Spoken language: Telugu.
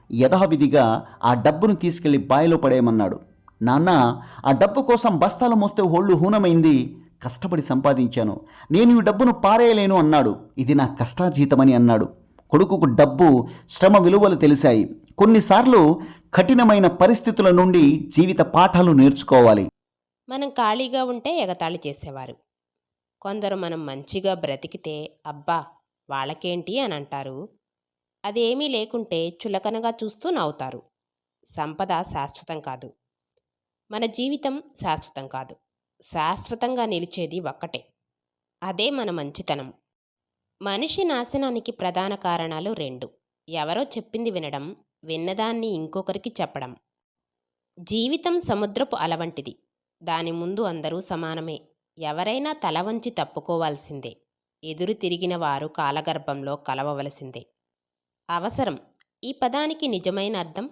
యథావిధిగా ఆ డబ్బును తీసుకెళ్లి బావిలో పడేయమన్నాడు. నాన్న, ఆ డబ్బు కోసం బస్తాలు మోస్తే ఒళ్ళు హూనమైంది. కష్టపడి సంపాదించాను. నేను ఈ డబ్బును పారేయలేను అన్నాడు. ఇది నా కష్టార్జితమని అన్నాడు. కొడుకుకు డబ్బు, శ్రమ విలువలు తెలిసాయి. కొన్నిసార్లు కఠినమైన పరిస్థితుల నుండి జీవిత పాఠాలు నేర్చుకోవాలి. మనం ఖాళీగా ఉంటే ఎగతాళి చేసేవారు. కొందరు మనం మంచిగా బ్రతికితే అబ్బా వాళ్ళకేంటి అని అంటారు. అదేమీ లేకుంటే చులకనగా చూస్తూ నవ్వుతారు. సంపద శాశ్వతం కాదు. మన జీవితం శాశ్వతం కాదు. శాశ్వతంగా నిలిచేది ఒక్కటే. అదే మన మంచితనం. మనిషి నాశనానికి ప్రధాన కారణాలు రెండు: ఎవరో చెప్పింది వినడం, విన్నదాన్ని ఇంకొకరికి చెప్పడం. జీవితం సముద్రపు అల వంటిది. దాని ముందు అందరూ సమానమే. ఎవరైనా తల వంచి తప్పుకోవాల్సిందే. ఎదురు తిరిగిన వారు కాలగర్భంలో కలవవలసిందే. అవసరం, ఈ పదానికి నిజమైన అర్థం